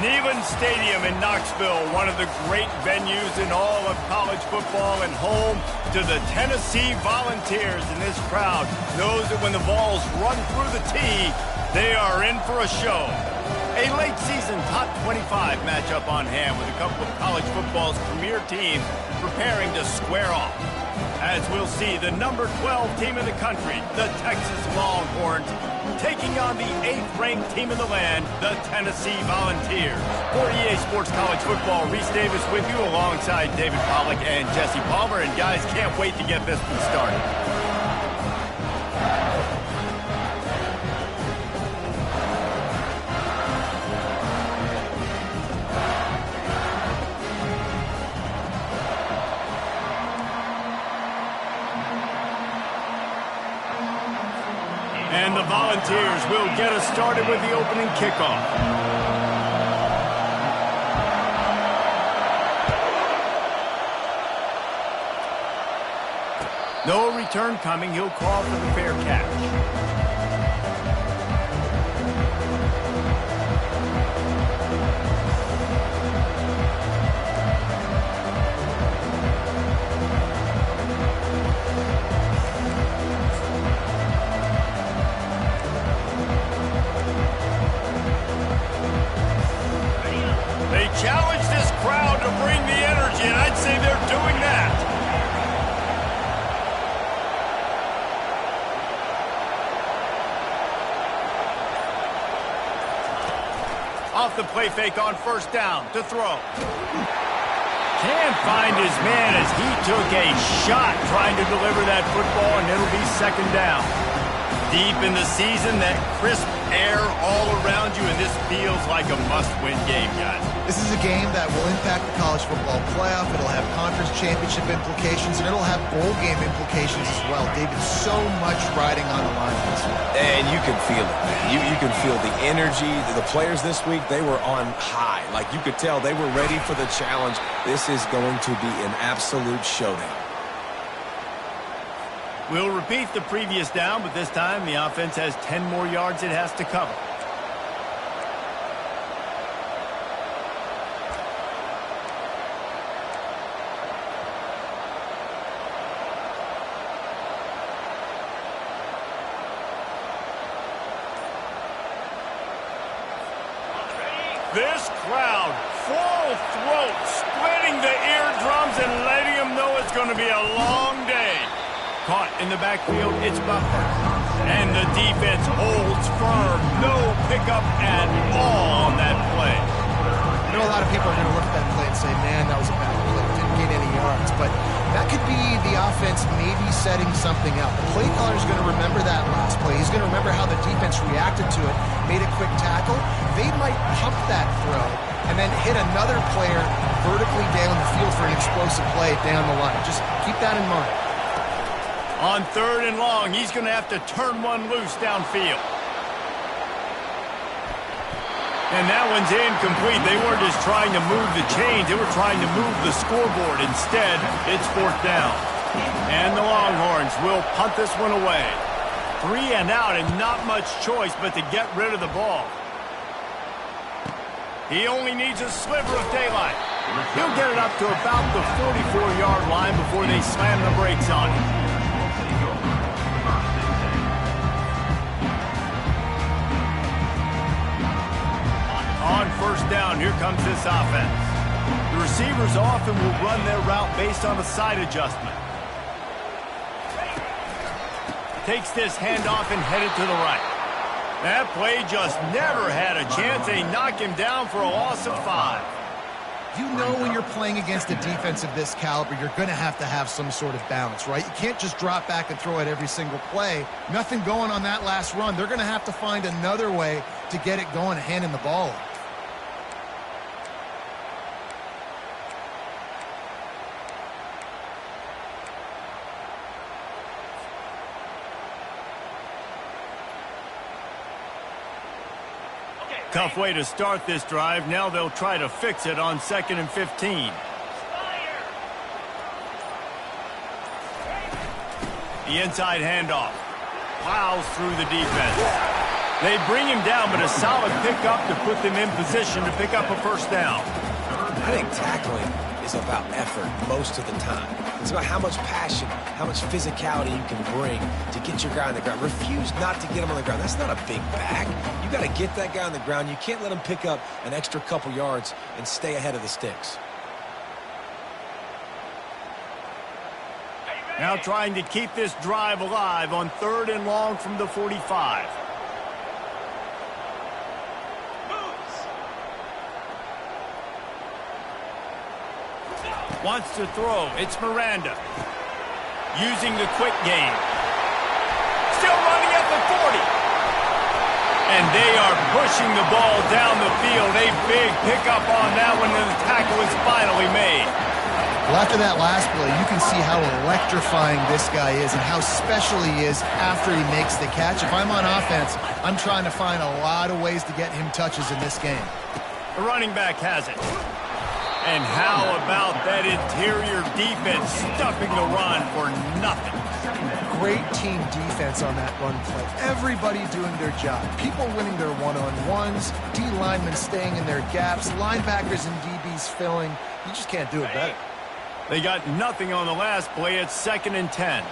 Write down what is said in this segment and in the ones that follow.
Neyland Stadium in Knoxville, one of the great venues in all of college football and home to the Tennessee Volunteers. And this crowd knows that when the balls run through the tee, they are in for a show. A late season top 25 matchup on hand with a couple of college football's premier teams preparing to square off. As we'll see, the number 12 team in the country, the Texas Longhorns, taking on the 8th-ranked team in the land, the Tennessee Volunteers. For EA Sports College Football, Reese Davis with you alongside David Pollack and Jesse Palmer. And guys, can't wait to get this one started. And the Volunteers will get us started with the opening kickoff. No return coming. He'll call for the fair catch. Challenge this crowd to bring the energy, and I'd say they're doing that. Off the play fake on first down to throw. Can't find his man as he took a shot trying to deliver that football, and it'll be second down. Deep in the season, that crisp air all around you, and this feels like a must-win game, guys. This is a game that will impact the college football playoff. It'll have conference championship implications, and it'll have bowl game implications as well. David, so much riding on the line this week. And you can feel it, man. You can feel the energy. The players this week, they were on high. Like, you could tell they were ready for the challenge. This is going to be an absolute showdown. We'll repeat the previous down, but this time the offense has 10 more yards it has to cover. This crowd, full throat, splitting the eardrums and letting them know it's going to be a long day. Caught in the backfield, it's Butler. And the defense holds firm. No pickup at all on that play. I know a lot of people are going to look at that play and say, man, that was a bad play. Didn't get any yards. But that could be the offense maybe setting something up. The play caller is going to remember that last play. He's going to remember how the defense reacted to it, made a quick tackle. They might pump that throw and then hit another player vertically down the field for an explosive play down the line. Just keep that in mind. On third and long, he's going to have to turn one loose downfield. And that one's incomplete. They weren't just trying to move the chains. They were trying to move the scoreboard. Instead, it's fourth down. And the Longhorns will punt this one away. 3 and out and not much choice but to get rid of the ball. He only needs a sliver of daylight. He'll get it up to about the 44-yard line before they slam the brakes on him. On first down, here comes this offense. The receivers often will run their route based on a side adjustment. Takes this handoff and headed to the right. That play just never had a chance. They knock him down for a loss of 5. You know when you're playing against a defense of this caliber, you're going to have some sort of balance, right? You can't just drop back and throw it every single play. Nothing going on that last run. They're going to have to find another way to get it going, handing the ball off. Tough way to start this drive. Now they'll try to fix it on 2nd and 15. The inside handoff. Plows through the defense. They bring him down, but a solid pickup to put them in position to pick up a first down. I think tackling is about effort most of the time. It's about how much passion, how much physicality you can bring to get your guy on the ground. Refuse not to get him on the ground. That's not a big back. You got to get that guy on the ground. You can't let him pick up an extra couple yards and stay ahead of the sticks. Now trying to keep this drive alive on 3rd and long from the 45. Wants to throw. It's Miranda. Using the quick game. Still running at the 40. And they are pushing the ball down the field. A big pickup on that one, and the tackle is finally made. Well, after that last play, you can see how electrifying this guy is and how special he is after he makes the catch. If I'm on offense, I'm trying to find a lot of ways to get him touches in this game. The running back has it. And how about that interior defense stuffing the run for nothing? Great team defense on that run play. Everybody doing their job. People winning their one-on-ones, D linemen staying in their gaps, linebackers and DBs filling. You just can't do it better. They got nothing on the last play. It's 2nd and 10. 29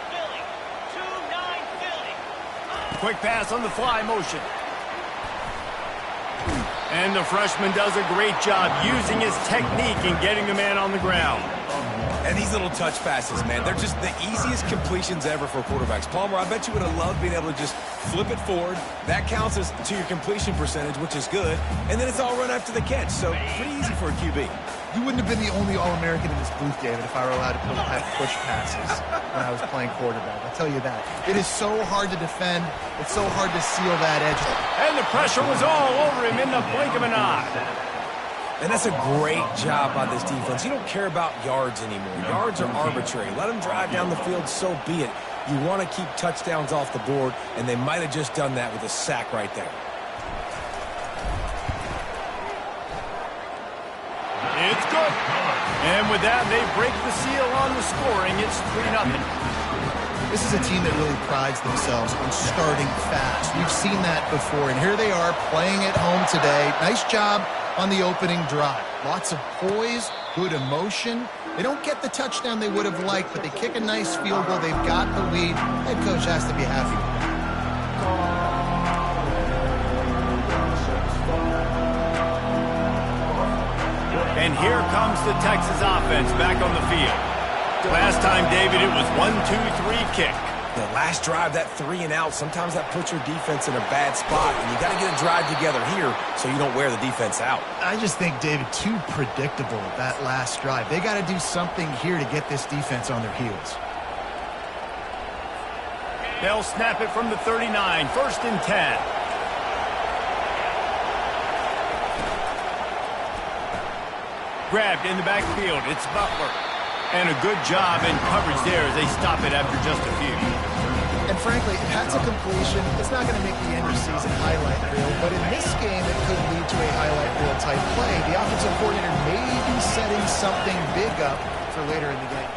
Philly. 2-9 Philly. Quick pass on the fly motion. And the freshman does a great job using his technique and getting the man on the ground. And these little touch passes, man, they're just the easiest completions ever for quarterbacks. Palmer, I bet you would have loved being able to just flip it forward. That counts as to your completion percentage, which is good. And then it's all run after the catch, so pretty easy for a QB. You wouldn't have been the only All-American in this booth, David, if I were allowed to have push passes when I was playing quarterback. I'll tell you that. It is so hard to defend. It's so hard to seal that edge. And the pressure was all over him in the blink of an eye. And that's a great job by this defense. You don't care about yards anymore. Yards are arbitrary. Let them drive down the field, so be it. You want to keep touchdowns off the board, and they might have just done that with a sack right there. It's good. And with that, they break the seal on the scoring. It's 3-0. This is a team that really prides themselves on starting fast. We've seen that before, and here they are playing at home today. Nice job on the opening drive. Lots of poise, good emotion. They don't get the touchdown they would have liked, but they kick a nice field goal. They've got the lead. Head coach has to be happy with that. And here comes the Texas offense back on the field. Last time, David, it was 1-2-3 kick. The last drive, that 3 and out, sometimes that puts your defense in a bad spot, and you got to get a drive together here so you don't wear the defense out. I just think, David, too predictable, that last drive. They got to do something here to get this defense on their heels. They'll snap it from the 39, 1st and 10. Grabbed in the backfield. It's Butler. And a good job in coverage there as they stop it after just a few. And frankly, if that's a completion, it's not going to make the end of season highlight reel. But in this game, it could lead to a highlight reel type play. The offensive coordinator may be setting something big up for later in the game.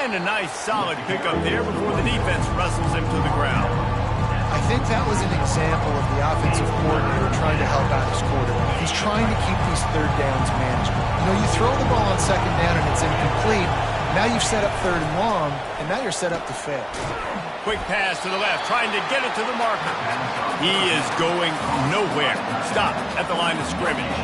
And a nice solid pickup there before the defense wrestles him to the ground. I think that was an example of the offensive coordinator trying to help out his quarterback. He's trying to keep these 3rd downs manageable. You know, you throw the ball on 2nd down and it's incomplete. Now you've set up 3rd and long, and now you're set up to fail. Quick pass to the left, trying to get it to the marker. He is going nowhere. Stop at the line of scrimmage.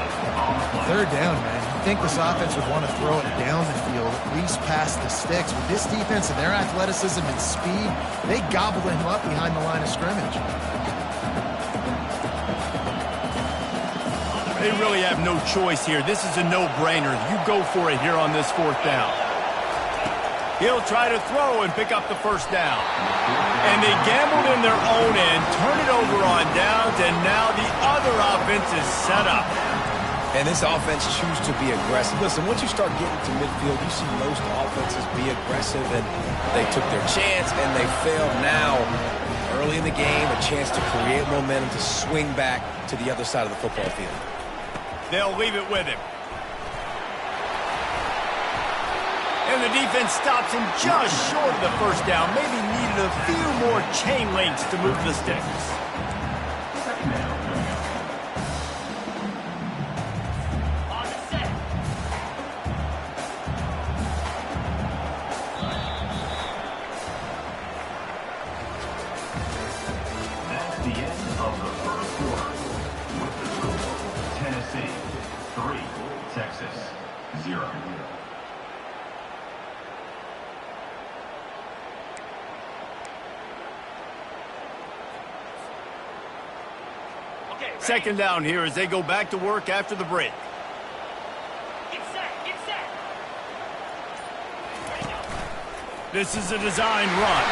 3rd down, man. You'd think this offense would want to throw it down the field, at least past the sticks. With this defense and their athleticism and speed, they gobble him up behind the line of scrimmage. They really have no choice here. This is a no-brainer. You go for it here on this 4th down. He'll try to throw and pick up the 1st down. And they gambled in their own end, turn it over on downs, and now the other offense is set up. And this offense chooses to be aggressive. Listen, once you start getting to midfield, you see most offenses be aggressive, and they took their chance, and they failed. Now, early in the game, a chance to create momentum to swing back to the other side of the football field. They'll leave it with him. And the defense stops him just short of the first down. Maybe needed a few more chain links to move the sticks. On the set. That's the end of the first quarter. With the score, Tennessee 3, Texas 0. Okay, ready? Second down here as they go back to work after the break. Get set, get set. Ready, go. This is a design run.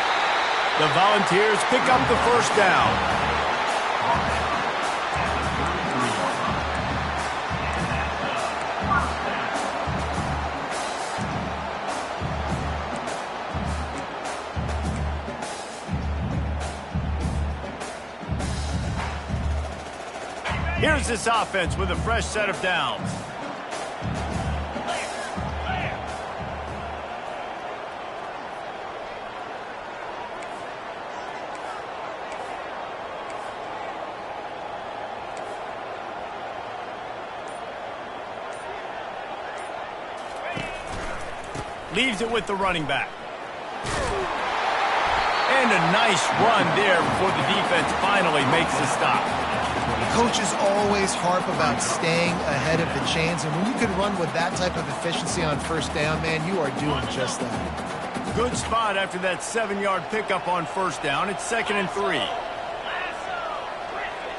The Volunteers pick up the first down. Here's this offense with a fresh set of downs. Player. Leaves it with the running back. And a nice run there before the defense finally makes the stop. Coaches always harp about staying ahead of the chains, and when you can run with that type of efficiency on first down, man, you are doing just that. Good spot after that 7-yard pickup on first down. It's 2nd and 3. Lasso. Griffin.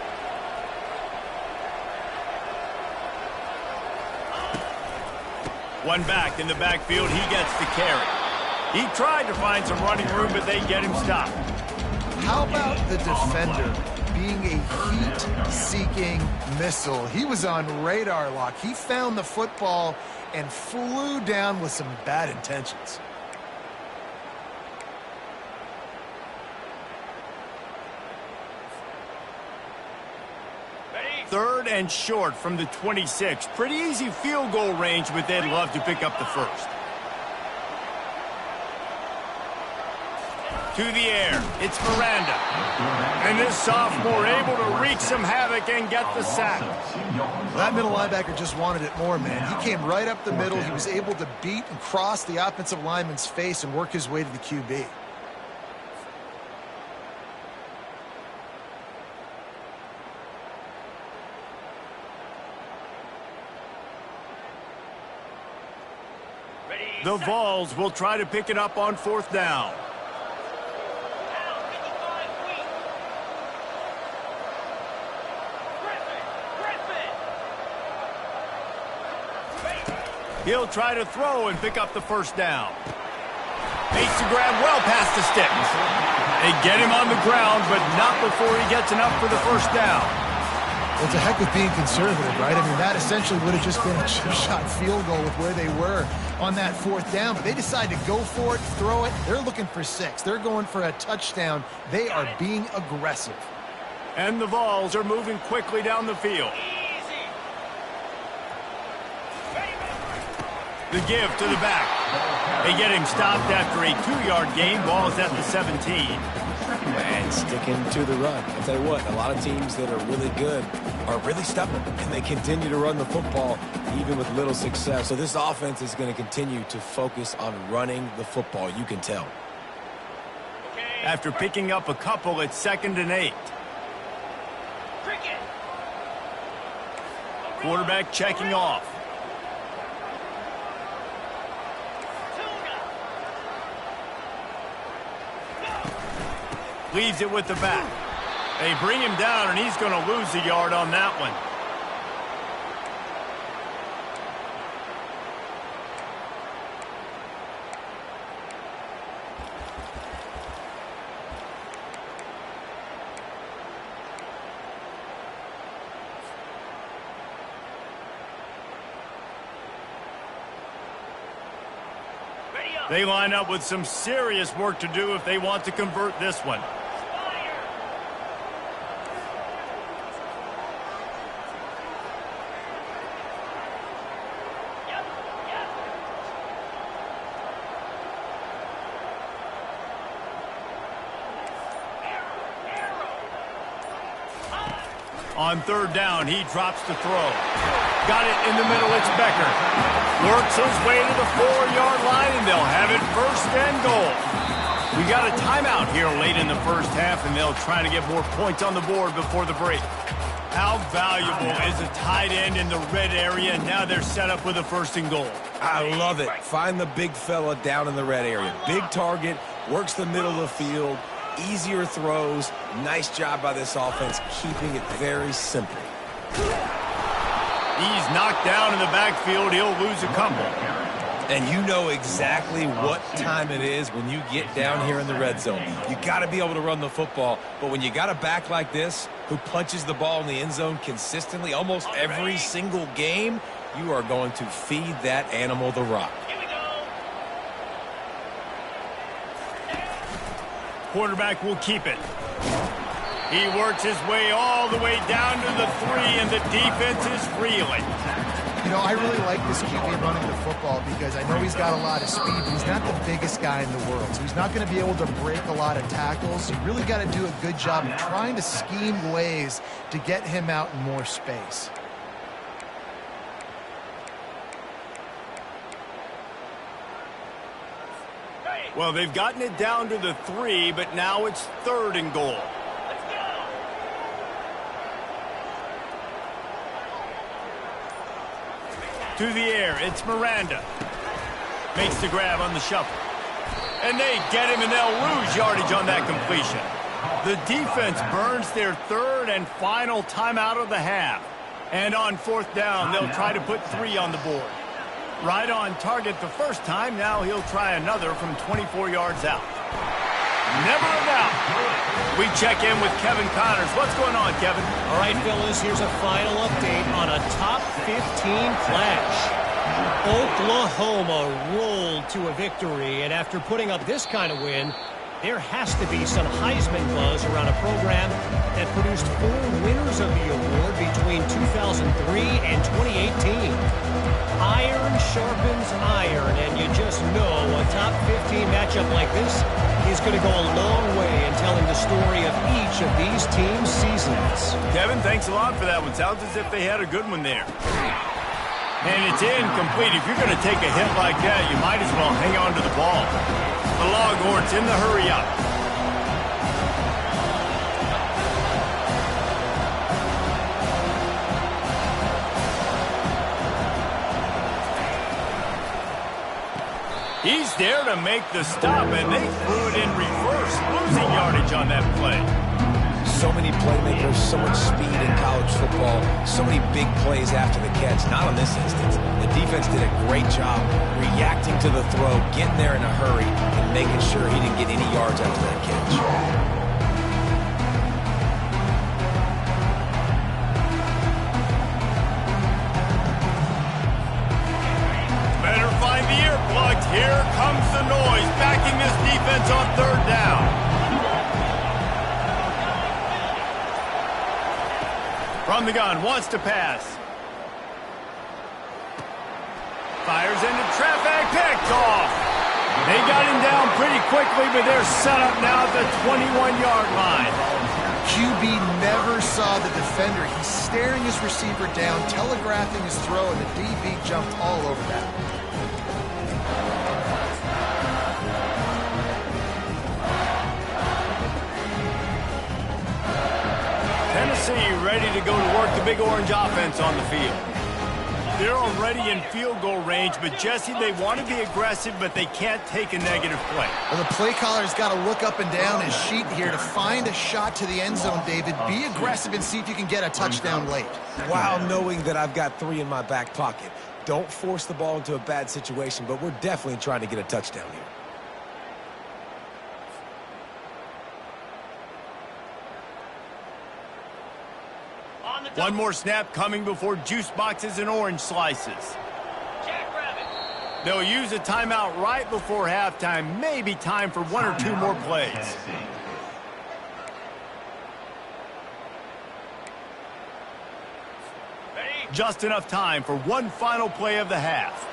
One back in the backfield. He gets the carry. He tried to find some running room, but they get him stopped. How about the defender being a heat-seeking missile? He was on radar lock. He found the football and flew down with some bad intentions. Ready? 3rd and short from the 26. Pretty easy field goal range, but they'd love to pick up the first. To the air, it's Miranda. And this sophomore able to wreak some havoc and get the sack. That middle linebacker just wanted it more, man. He came right up the middle. He was able to beat and cross the offensive lineman's face and work his way to the QB. Ready? The set. Vols will try to pick it up on 4th down. Down 55 feet. Griffin. He'll try to throw and pick up the first down. Makes the grab well past the sticks. They get him on the ground, but not before he gets enough for the first down. Well, it's a heck of being conservative, right? I mean, that essentially would have just been a chip-shot field goal with where they were on that 4th down. But they decided to go for it, throw it. They're looking for 6. They're going for a touchdown. They are being aggressive. And the Vols are moving quickly down the field. Easy. Ready, The give to the back. They get him stopped after a 2-yard gain. Ball is at the 17. And sticking to the run. I'll tell you what, a lot of teams that are really good are really stubborn, and they continue to run the football even with little success. So this offense is going to continue to focus on running the football, you can tell. Okay. After picking up a couple, it's 2nd and 8. Cricket. Quarterback checking off. Leaves it with the back. They bring him down, and he's going to lose a yard on that one. Ready up. They line up with some serious work to do if they want to convert this one. Fire. Yep. On third down, he drops to throw. Got it in the middle, it's Becker. Works his way to the 4-yard line, and they'll have it first and goal. We got a timeout here late in the first half, and they'll try to get more points on the board before the break. How valuable is a tight end in the red area? Now they're set up with a first and goal. I love it. Find the big fella down in the red area. Big target, works the middle of the field, easier throws. Nice job by this offense, keeping it very simple. He's knocked down in the backfield. He'll lose a couple. And you know exactly what time it is when you get down here in the red zone. You got to be able to run the football, but when you got a back like this who punches the ball in the end zone consistently almost every single game, you are going to feed that animal the rock. Here we go. Quarterback will keep it. He works his way all the way down to the 3, and the defense is reeling. You know, I really like this QB running the football because I know he's got a lot of speed, but he's not the biggest guy in the world. So he's not going to be able to break a lot of tackles. You really got to do a good job of trying to scheme ways to get him out in more space. Well, they've gotten it down to the 3, but now it's third and goal. Let's go. To the air, it's Miranda. Makes the grab on the shuffle. And they get him, and they'll lose yardage on that completion. The defense burns their third and final timeout of the half. And on fourth down, they'll try to put 3 on the board. Right on target the first time. Now he'll try another from 24 yards out. Never a doubt. We check in with Kevin Connors. What's going on, Kevin? All right, fellas, here's a final update on a top 15 clash. Oklahoma rolled to a victory, and after putting up this kind of win, there has to be some Heisman buzz around a program that produced 4 winners of the award between 2003 and 2018. Iron sharpens iron, and you just know a top 15 matchup like this is going to go a long way in telling the story of each of these teams' seasons. Kevin, thanks a lot for that one. Sounds as if they had a good one there. And it's incomplete. If you're going to take a hit like that, you might as well hang on to the ball. The Longhorns in the hurry up. He's there to make the stop, and they threw it in reverse, losing yardage on that play. So many playmakers, so much speed in college football, so many big plays after the catch. Not in this instance. The defense did a great job reacting to the throw, getting there in a hurry, and making sure he didn't get any yards after that catch. Here comes the noise, backing this defense on third down. From the gun, wants to pass. Fires into traffic, picked off. They got him down pretty quickly, but they're set up now at the 21-yard line. QB never saw the defender. He's staring his receiver down, telegraphing his throw, and the DB jumped all over that. Tennessee ready to go to work the Big Orange offense on the field. They're already in field goal range, but Jesse, they want to be aggressive, but they can't take a negative play. Well, the play caller's got to look up and down his sheet here to find a shot to the end zone, David. Be aggressive and see if you can get a touchdown late. While knowing that I've got 3 in my back pocket. Don't force the ball into a bad situation, but we're definitely trying to get a touchdown here. One more snap coming before juice boxes and orange slices. Jackrabbit. They'll use a timeout right before halftime. Maybe time for 1 or 2 more plays. Ready? Just enough time for one final play of the half.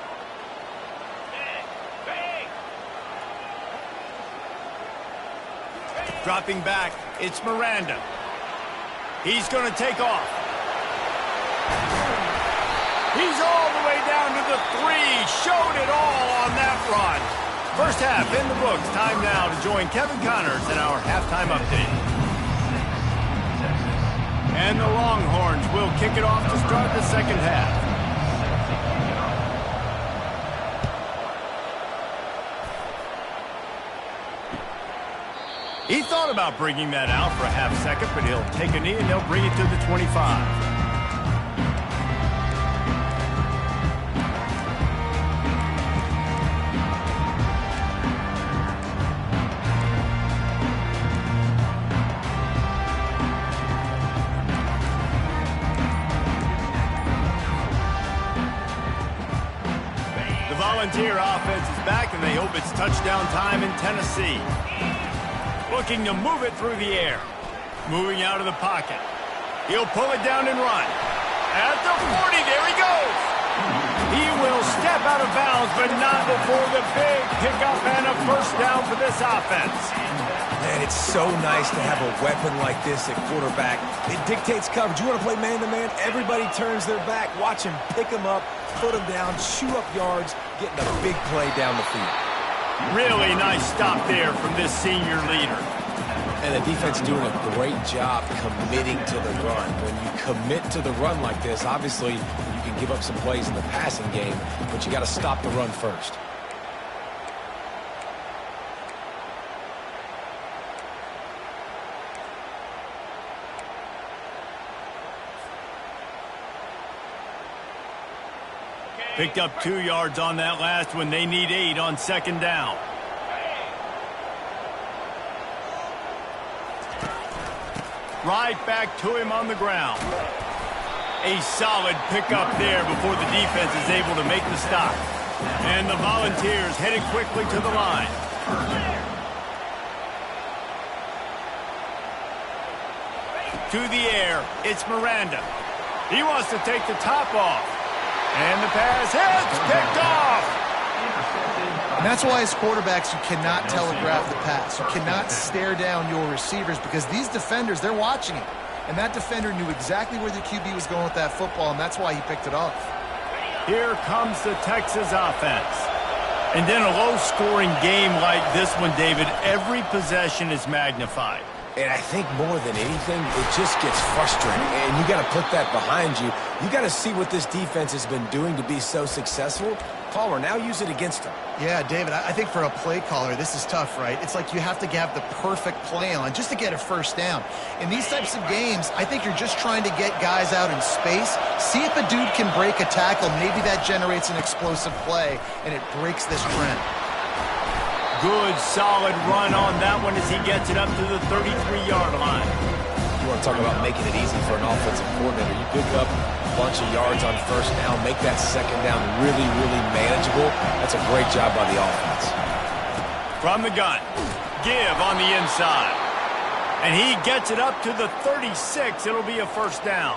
Ready. Dropping back, it's Miranda. He's going to take off. He's all the way down to the 3. Showed it all on that run. First half in the books. Time now to join Kevin Connors in our halftime update. And the Longhorns will kick it off to start the second half. He thought about bringing that out for a half second, but he'll take a knee and they'll bring it to the 25. The Volunteer offense is back, and they hope it's touchdown time in Tennessee. Looking to move it through the air. Moving out of the pocket. He'll pull it down and run. At the 40, there he goes. He will step out of bounds, but not before the big pickup and a first down for this offense. Man, it's so nice to have a weapon like this at quarterback. It dictates coverage. You want to play man-to-man? Everybody turns their back. Watch him pick him up, put him down, shoot up yards, getting a big play down the field. Really nice stop there from this senior leader. And the defense doing a great job committing to the run. When you commit to the run like this, obviously you can give up some plays in the passing game, but you got to stop the run first. Picked up 2 yards on that last one. They need 8 on second down. Right back to him on the ground. A solid pickup there before the defense is able to make the stop. And the Volunteers headed quickly to the line. To the air, it's Miranda. He wants to take the top off. And the pass hits, picked off. And that's why as quarterbacks, you cannot telegraph the pass. You cannot stare down your receivers because these defenders, they're watching it. And that defender knew exactly where the QB was going with that football, and that's why he picked it off. Here comes the Texas offense. And in a low-scoring game like this one, David, every possession is magnified. And I think more than anything, it just gets frustrating. And you got to put that behind you. You got to see what this defense has been doing to be so successful. Caller, now use it against them. Yeah, David, I think for a play caller, this is tough, right? It's like you have to have the perfect play on just to get a first down. In these types of games, I think you're just trying to get guys out in space, see if a dude can break a tackle. Maybe that generates an explosive play, and it breaks this trend. Good, solid run on that one as he gets it up to the 33-yard line. You want to talk about making it easy for an offensive coordinator. You pick up a bunch of yards on first down, make that second down really, really manageable. That's a great job by the offense. From the gun, give on the inside. And he gets it up to the 36. It'll be a first down.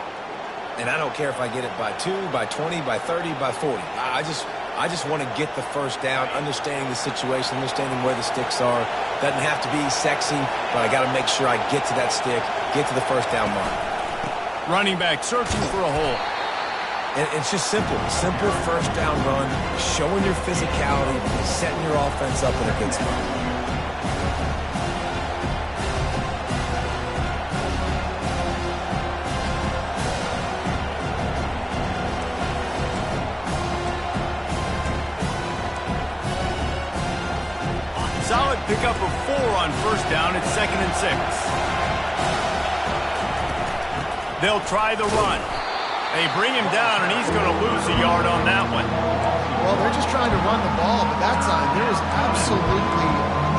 And I don't care if I get it by 2, by 20, by 30, by 40. I just want to get the first down, understanding the situation, understanding where the sticks are. Doesn't have to be sexy, but I got to make sure I get to that stick, get to the first down mark. Running back searching for a hole. And it's just simple first down run, showing your physicality, setting your offense up in a good spot. Solid pickup of 4 on first down. It's 2nd and 6. They'll try the run. They bring him down, and he's going to lose a yard on that one. Well, they're just trying to run the ball, but that time there was absolutely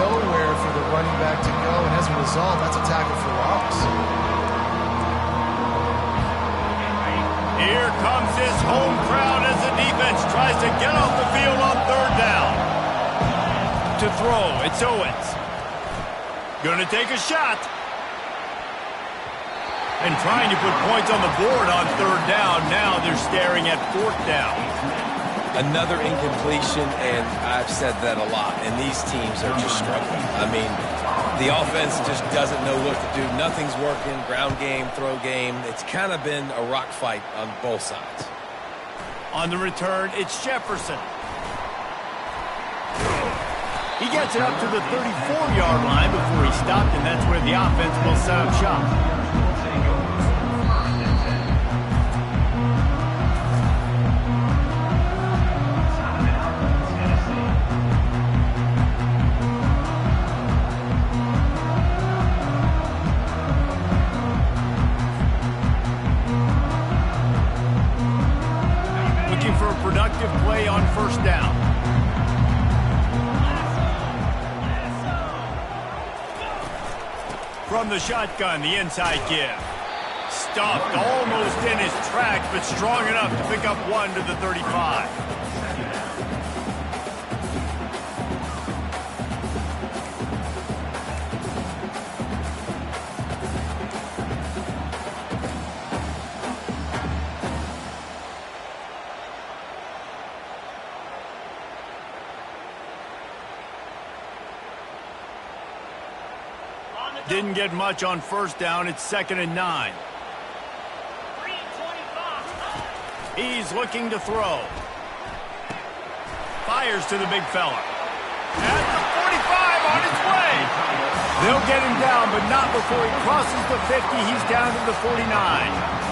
nowhere for the running back to go, and as a result, that's a tackle for loss. Here comes this home crowd as the defense tries to get off the field on third down. To throw, it's Owens. Going to take a shot. And trying to put points on the board on third down. Now they're staring at fourth down. Another incompletion, and I've said that a lot, and these teams are just struggling. I mean, The offense just doesn't know what to do. Nothing's working. Ground game, throw game. It's kind of been a rock fight on both sides. On the return, it's Jefferson. He gets it up to the 34-yard line before he stopped, and that's where the offense will set up shop. For a productive play on first down. From the shotgun, the inside give. Stuffed almost in his tracks, but strong enough to pick up one to the 35. Didn't get much on first down. It's 2nd and 9. He's looking to throw. Fires to the big fella. At the 45 on his way. They'll get him down, but not before he crosses the 50. He's down to the 49.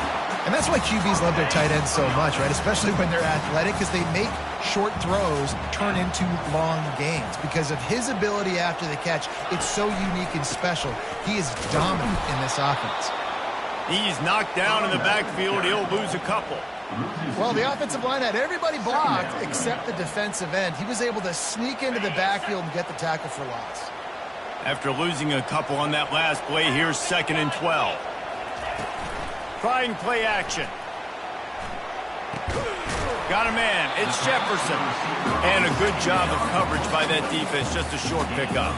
And that's why QBs love their tight ends so much, right? Especially when they're athletic, because they make short throws turn into long gains. Because of his ability after the catch, it's so unique and special. He is dominant in this offense. He's knocked down in the backfield. He'll lose a couple. Well, the offensive line had everybody blocked except the defensive end. He was able to sneak into the backfield and get the tackle for loss. After losing a couple on that last play, here's 2nd and 12. Trying play action. Got a man. It's Jefferson. And a good job of coverage by that defense. Just a short pickup.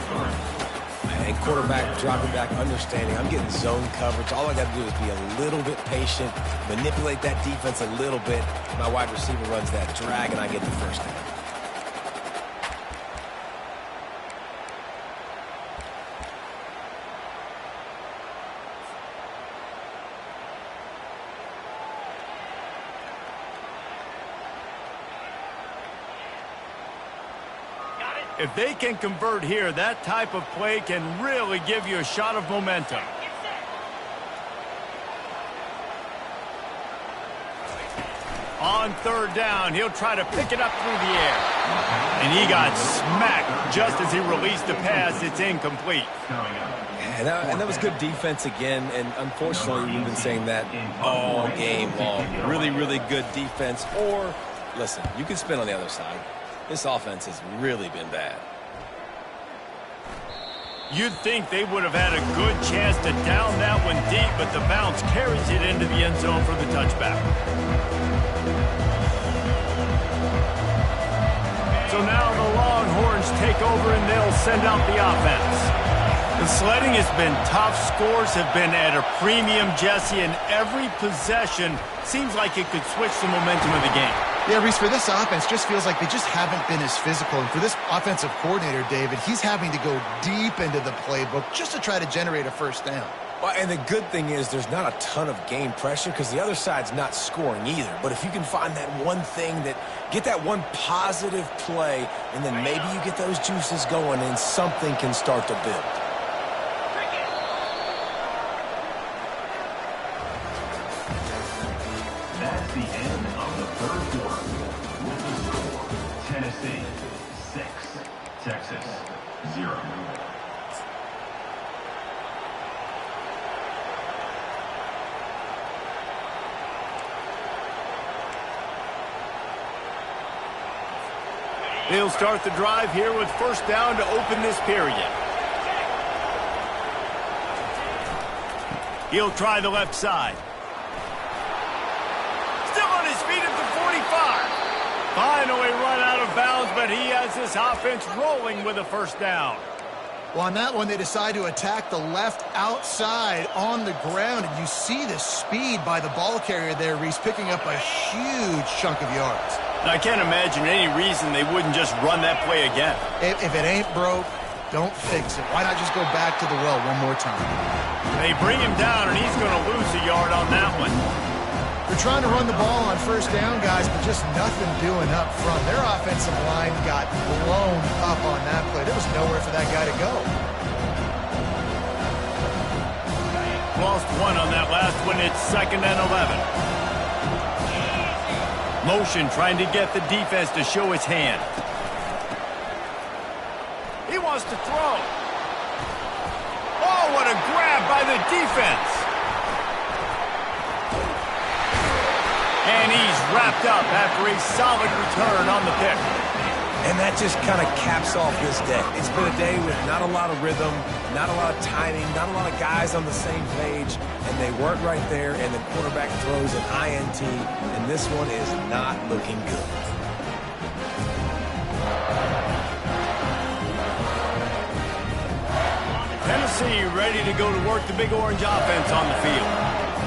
And quarterback dropping back, understanding. I'm getting zone coverage. All I got to do is be a little bit patient, manipulate that defense a little bit. My wide receiver runs that drag, and I get the first down. If they can convert here, that type of play can really give you a shot of momentum. On 3rd down, he'll try to pick it up through the air. And he got smacked just as he released the pass. It's incomplete. And that was good defense again, and unfortunately, we've been saying that all game long. Really, really good defense. Or, listen, you can spin on the other side. This offense has really been bad. You'd think they would have had a good chance to down that one deep, but the bounce carries it into the end zone for the touchback. So now the Longhorns take over and they'll send out the offense. The sledding has been tough. Scores have been at a premium, Jesse, and every possession seems like it could switch the momentum of the game. Yeah, Reese, for this offense, just feels like they just haven't been as physical. And for this offensive coordinator, David, he's having to go deep into the playbook just to try to generate a first down. Well, and the good thing is there's not a ton of game pressure because the other side's not scoring either. But if you can find that one thing get that one positive play, and then maybe you get those juices going and something can start to build. That's the end of the 3rd quarter. With the score, Tennessee 6, Texas 0. They'll start the drive here with first down to open this period. He'll try the left side. Still on his feet at the 45. Finally run out of bounds, but he has this offense rolling with a first down. Well, on that one, they decide to attack the left outside on the ground, and you see the speed by the ball carrier there, Reese, picking up a huge chunk of yards. I can't imagine any reason they wouldn't just run that play again. If it ain't broke, Don't fix it. Why not just go back to the well one more time? They bring him down, and he's going to lose a yard on that one. They're trying to run the ball on first down, guys, but just nothing doing up front. Their offensive line got blown up on that play. There was nowhere for that guy to go. Lost one on that last one. It's 2nd and 11. Motion trying to get the defense to show his hand. He wants to throw. Oh, what a grab by the defense. And he's wrapped up after a solid return on the pick. And that just kind of caps off this day. It's been a day with not a lot of rhythm, not a lot of timing, not a lot of guys on the same page, and they weren't right there, and the quarterback throws an INT, and this one is not looking good. Tennessee ready to go to work the Big Orange offense on the field.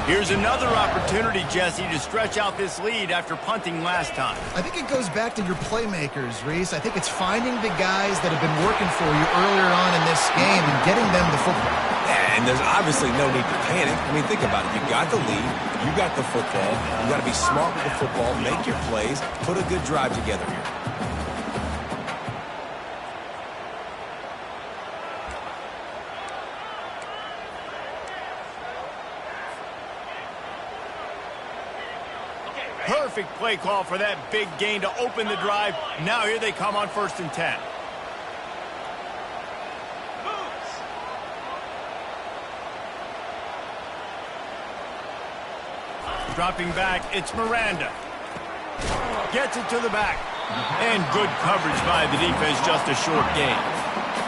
Here's another opportunity, Jesse, to stretch out this lead after punting last time. I think it goes back to your playmakers, Reese. I think it's finding the guys that have been working for you earlier on in this game and getting them the football. Yeah, and there's obviously no need to panic. I mean, think about it. You got the lead. You got the football. You got to be smart with the football, make your plays, put a good drive together here. Perfect play call for that big gain to open the drive. Now here they come on 1st and 10. Dropping back, it's Miranda. Gets it to the back. And good coverage by the defense, just a short gain.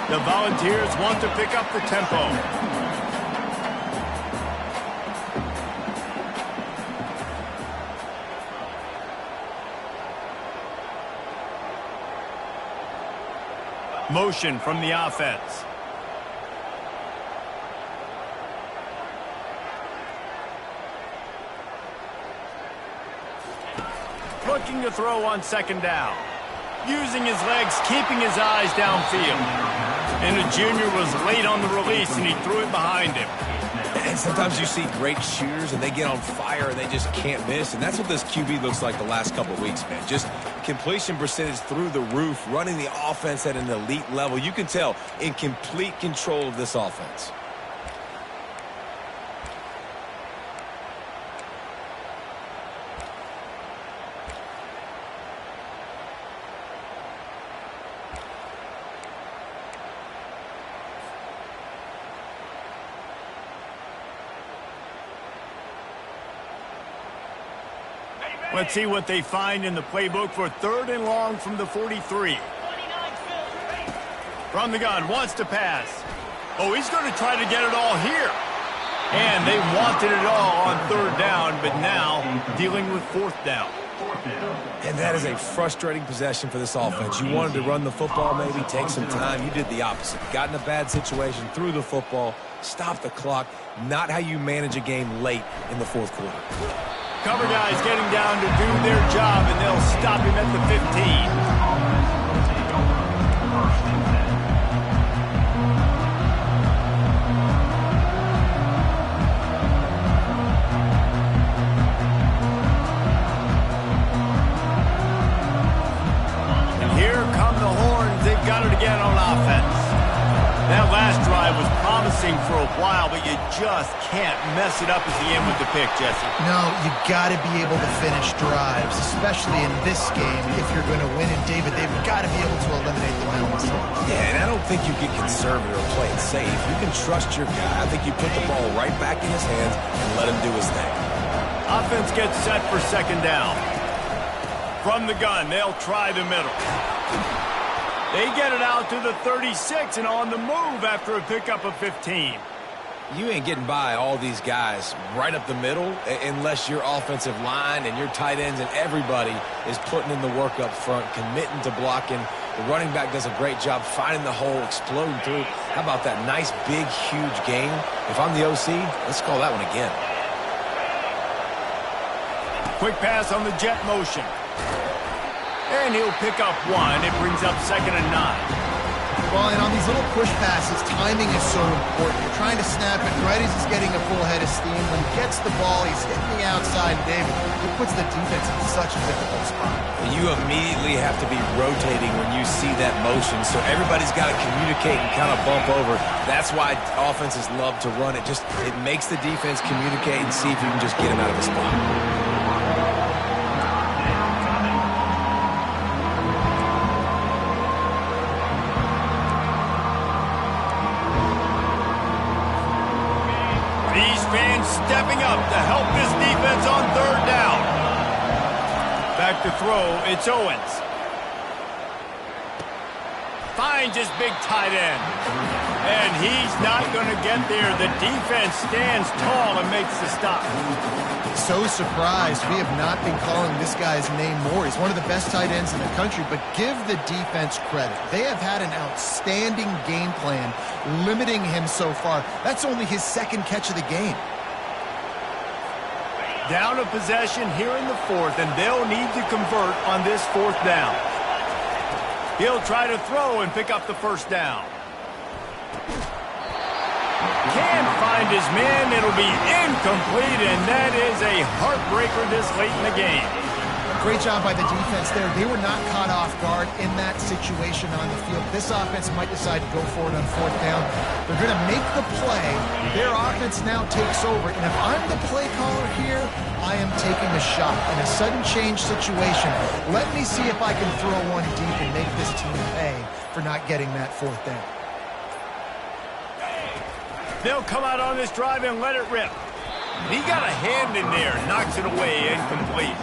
The Volunteers want to pick up the tempo. Motion from the offense. Looking to throw on 2nd down. Using his legs, keeping his eyes downfield. And the junior was late on the release, and he threw it behind him. And sometimes you see great shooters, and they get on fire, and they just can't miss. And that's what this QB looks like the last couple of weeks, man. Just completion percentage through the roof, running the offense at an elite level. You can tell in complete control of this offense. Let's see what they find in the playbook for 3rd and long from the 43. From the gun, wants to pass. Oh, he's going to try to get it all here. And they wanted it all on 3rd down, but now dealing with 4th down. And that is a frustrating possession for this offense. You wanted to run the football, maybe take some time. You did the opposite. Got in a bad situation, threw the football, stopped the clock. Not how you manage a game late in the 4th quarter. Cover guys getting down to do their job, and they'll stop him at the 15. And here come the horns. They've got it again on offense. That last drive was promising for a while, but you just can't mess it up at the end with the pick, Jesse. No, you got to be able to finish drives, especially in this game. If you're going to win it, David, they've got to be able to eliminate the mental mistakes. Yeah, and I don't think you get conservative or play it safe. You can trust your guy. I think you put the ball right back in his hands and let him do his thing. Offense gets set for 2nd down. From the gun, they'll try the middle. They get it out to the 36 and on the move after a pickup of 15. You ain't getting by all these guys right up the middle unless your offensive line and your tight ends and everybody is putting in the work up front, committing to blocking. The running back does a great job finding the hole, exploding through. How about that nice, big, huge gain? If I'm the OC, let's call that one again. Quick pass on the jet motion. And he'll pick up one. It brings up 2nd and 9. Well, and on these little push passes, timing is so important. You're trying to snap it right as he's getting a full head of steam. When he gets the ball, he's hitting the outside, and David, it puts the defense in such a difficult spot. You immediately have to be rotating when you see that motion, so everybody's got to communicate and kind of bump over. That's why offenses love to run it. It makes the defense communicate and see if you can just get him out of the spot. These fans stepping up to help this defense on third down. Back to throw, it's Owens. Finds his big tight end. And he's not going to get there. The defense stands tall and makes the stop. So surprised we have not been calling this guy's name more. He's one of the best tight ends in the country, but give the defense credit. They have had an outstanding game plan limiting him so far. That's only his second catch of the game. Down a possession here in the fourth, and they'll need to convert on this fourth down. He'll try to throw and pick up the first down. Can't find his man. It'll be incomplete, and that is a heartbreaker this late in the game. Great job by the defense there. They were not caught off guard in that situation on the field. This offense might decide to go for it on fourth down. They're going to make the play. Their offense now takes over, and if I'm the play caller here, I am taking a shot in a sudden change situation. Let me see if I can throw one deep and make this team pay for not getting that fourth down. They'll come out on this drive and let it rip. He got a hand in there, knocks it away, incomplete.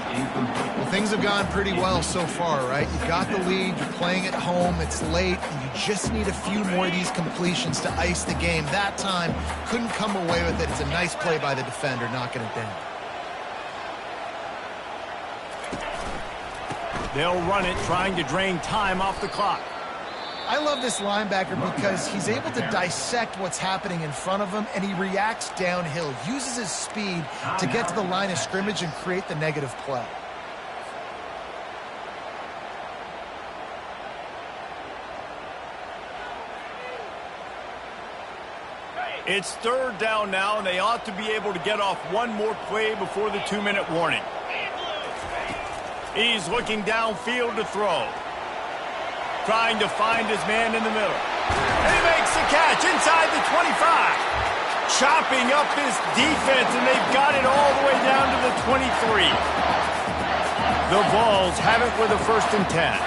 Well, things have gone pretty well so far, right? You got the lead, you're playing at home, it's late, and you just need a few more of these completions to ice the game. That time, couldn't come away with it. It's a nice play by the defender, knocking it down. They'll run it, trying to drain time off the clock. I love this linebacker because he's able to dissect what's happening in front of him, and he reacts downhill, uses his speed to get to the line of scrimmage and create the negative play. It's third down now, and they ought to be able to get off one more play before the 2-minute warning. He's looking downfield to throw. Trying to find his man in the middle. And he makes the catch inside the 25. Chopping up this defense, and they've got it all the way down to the 23. The Vols have it with a 1st and 10.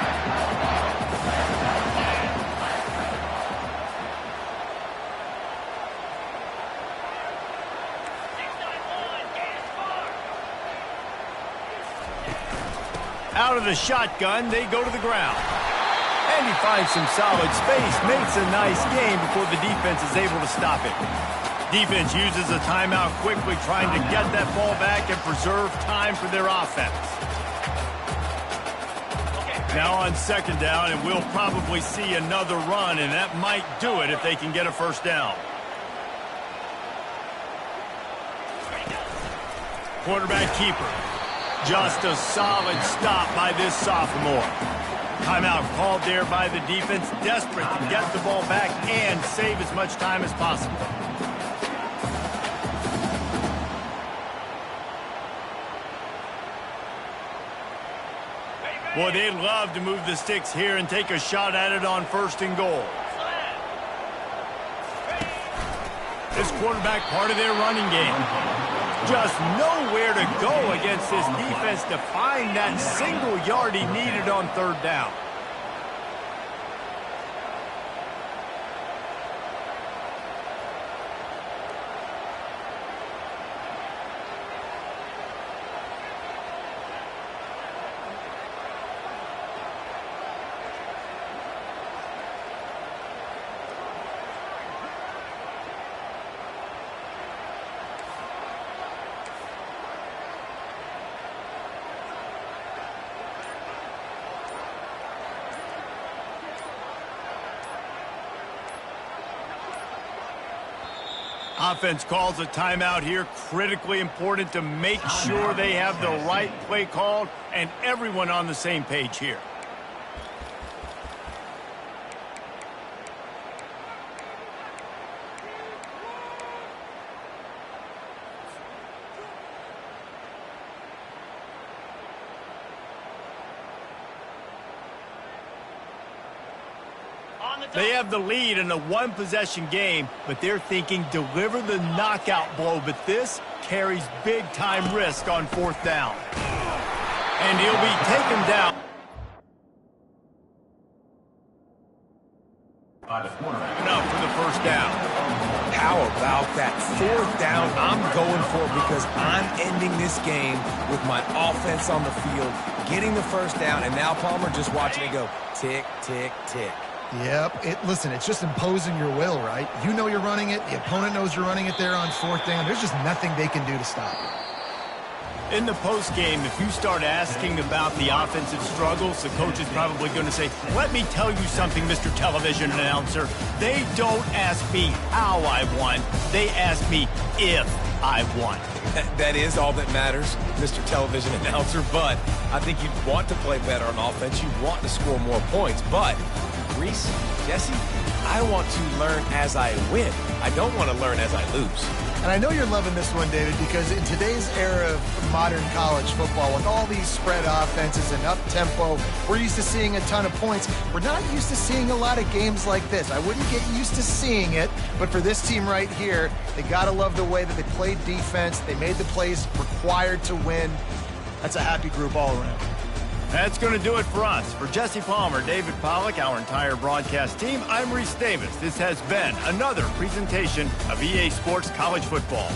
Out of the shotgun, they go to the ground. And he finds some solid space, makes a nice game before the defense is able to stop it. Defense uses a timeout quickly, trying to get that ball back and preserve time for their offense. Now on 2nd down, and we'll probably see another run, and that might do it if they can get a 1st down. Quarterback keeper. Just a solid stop by this sophomore. Timeout called there by the defense, desperate to get the ball back and save as much time as possible. Boy, they'd love to move the sticks here and take a shot at it on 1st and goal. This quarterback part of their running game. Just nowhere to go against this defense to find that single yard he needed on 3rd down. Offense calls a timeout here. Critically important to make sure they have the right play called and everyone on the same page here. They have the lead in a one-possession game, but they're thinking deliver the knockout blow. But this carries big-time risk on fourth down. And he'll be taken down. By the quarterback. Enough for the first down. How about that fourth down? I'm going for it because I'm ending this game with my offense on the field, getting the first down, and now Palmer just watching it go tick, tick, tick. Yep. Listen, it's just imposing your will, right? You know you're running it. The opponent knows you're running it there on fourth down. There's just nothing they can do to stop it. In the postgame, if you start asking about the offensive struggles, the coach is probably going to say, let me tell you something, Mr. Television Announcer. They don't ask me how I won. They ask me if I won. That is all that matters, Mr. Television Announcer, but I think you'd want to play better on offense. You want to score more points, but Reese, Jesse, I want to learn as I win. I don't want to learn as I lose. And I know you're loving this one, David, because in today's era of modern college football, with all these spread offenses and up-tempo, we're used to seeing a ton of points. We're not used to seeing a lot of games like this. I wouldn't get used to seeing it, but for this team right here, they got to love the way that they played defense. They made the plays required to win. That's a happy group all around. That's going to do it for us. For Jesse Palmer, David Pollack, our entire broadcast team, I'm Reese Davis. This has been another presentation of EA Sports College Football.